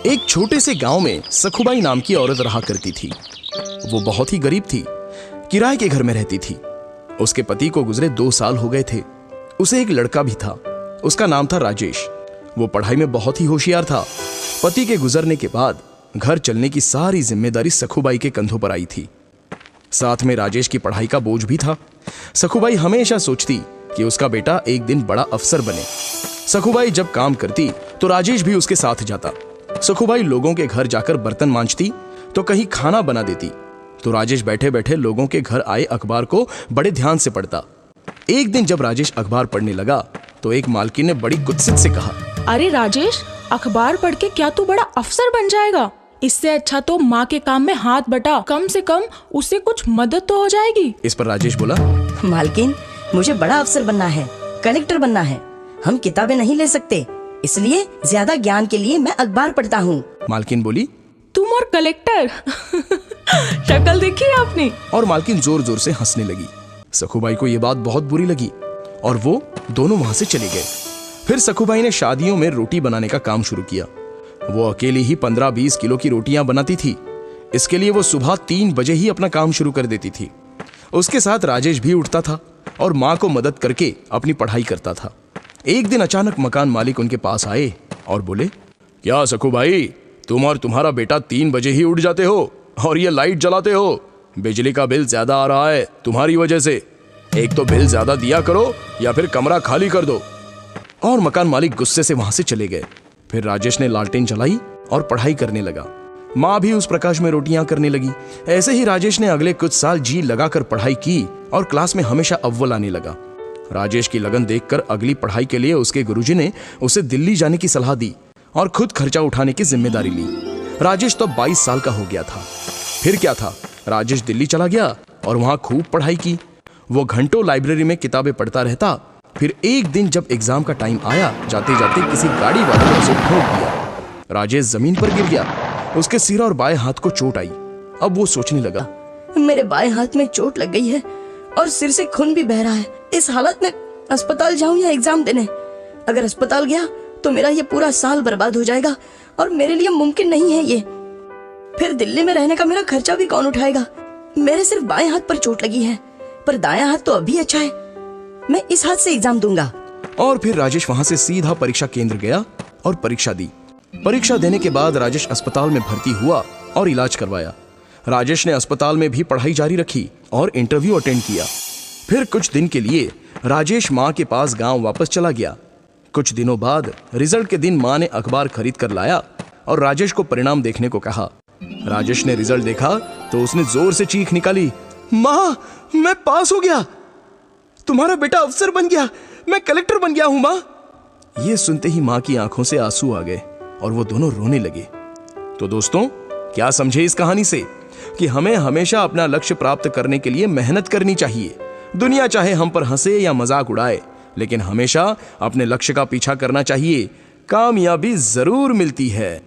एक छोटे से गांव में सखुबाई नाम की औरत रहा करती थी। वो बहुत ही गरीब थी, किराए के घर में रहती थी। उसके पति को गुजरे 2 साल हो गए थे। उसे एक लड़का भी था, उसका नाम था राजेश। वो पढ़ाई में बहुत ही होशियार था। पति के गुजरने के बाद घर चलने की सारी जिम्मेदारी सखुबाई के कंधों पर आई थी। साथ में राजेश की पढ़ाई का बोझ भी था। सखुबाई हमेशा सोचती कि उसका बेटा एक दिन बड़ा अफसर बने। सखुबाई जब काम करती तो राजेश भी उसके साथ जाता। सखुबाई लोगों के घर जाकर बर्तन मांजती तो कहीं खाना बना देती, तो राजेश बैठे बैठे लोगों के घर आए अखबार को बड़े ध्यान से पढ़ता। एक दिन जब राजेश अखबार पढ़ने लगा तो एक मालकिन ने बड़ी कुत्सित से कहा, अरे राजेश, अखबार पढ़ के क्या तू बड़ा अफसर बन जाएगा? इससे अच्छा तो माँ के काम में हाथ बटा, कम से कम उससे कुछ मदद तो हो जाएगी। इस पर राजेश बोला, मालकिन, मुझे बड़ा अफसर बनना है, कलेक्टर बनना है। हम किताबें नहीं ले सकते, इसलिए ज्यादा ज्ञान के लिए मैं अखबार पढ़ता हूँ। मालकिन बोली, तुम और कलेक्टर शक्ल देखी आपने? और मालकिन जोर जोर से हंसने लगी। सखुबाई को ये बात बहुत बुरी लगी और वो दोनों वहां से चले गए। फिर सखुबाई ने शादियों में रोटी बनाने का काम शुरू किया। वो अकेली ही 15-20 किलो की रोटियां बनाती थी। इसके लिए वो सुबह 3 बजे ही अपना काम शुरू कर देती थी। उसके साथ राजेश भी उठता था और माँ को मदद करके अपनी पढ़ाई करता था। एक दिन अचानक मकान मालिक उनके पास आए और बोले, क्या सखुबाई, तुम और तुम्हारा बेटा 3 बजे ही उठ जाते हो और ये लाइट जलाते हो? बिजली का बिल ज्यादा आ रहा है तुम्हारी वजह से। एक तो बिल ज्यादा दिया करो या फिर कमरा खाली कर दो। और मकान मालिक गुस्से से वहां से चले गए। फिर राजेश ने लालटेन जलाई और पढ़ाई करने लगा। माँ भी उस प्रकाश में रोटियां करने लगी। ऐसे ही राजेश ने अगले कुछ साल जी लगाकर पढ़ाई की और क्लास में हमेशा अव्वल आने लगा। राजेश की लगन देखकर अगली पढ़ाई के लिए उसके गुरुजी ने उसे दिल्ली जाने की सलाह दी और खुद खर्चा उठाने की जिम्मेदारी ली। राजेश तो 22 साल का हो गया था। फिर क्या था, राजेश दिल्ली चला गया और वहां खूब पढ़ाई की। वो घंटों लाइब्रेरी में किताबें पढ़ता रहता। फिर एक दिन जब एग्जाम का टाइम आया, जाते जाते किसी गाड़ी वाले ने उसे ठोक दिया। राजेश जमीन पर गिर गया। उसके सिर और बाएं हाथ को चोट आई। अब वो सोचने लगा, मेरे बाएं हाथ में चोट लग गई है और सिर से खून भी बह रहा है। इस हालत में अस्पताल जाऊं या एग्जाम देने? अगर अस्पताल गया तो मेरा ये पूरा साल बर्बाद हो जाएगा और मेरे लिए मुमकिन नहीं है ये। फिर दिल्ली में रहने का मेरा खर्चा भी कौन उठाएगा? मेरे सिर्फ बाएं हाथ पर चोट लगी है, पर दायां हाथ तो अभी अच्छा है। मैं इस हाथ से एग्जाम दूंगा। और फिर राजेश वहां से सीधा परीक्षा केंद्र गया और परीक्षा दी। परीक्षा देने के बाद राजेश अस्पताल में भर्ती हुआ और इलाज करवाया। राजेश ने अस्पताल में भी पढ़ाई जारी रखी और इंटरव्यू अटेंड किया। फिर कुछ दिन के लिए राजेश माँ के पास गांव वापस चला गया। कुछ दिनों बाद रिजल्ट के दिन माँ ने अखबार खरीद कर लाया और राजेश को परिणाम देखने को कहा। राजेश ने रिजल्ट देखा तो उसने जोर से चीख निकाली, माँ, मैं पास हो गया, तुम्हारा बेटा अफसर बन गया, मैं कलेक्टर बन गया हूं माँ। ये सुनते ही माँ की आंखों से आंसू आ गए और वो दोनों रोने लगे। तो दोस्तों, क्या समझे इस कहानी से कि हमें हमेशा अपना लक्ष्य प्राप्त करने के लिए मेहनत करनी चाहिए। दुनिया चाहे हम पर हंसे या मजाक उड़ाए, लेकिन हमेशा अपने लक्ष्य का पीछा करना चाहिए। कामयाबी जरूर मिलती है।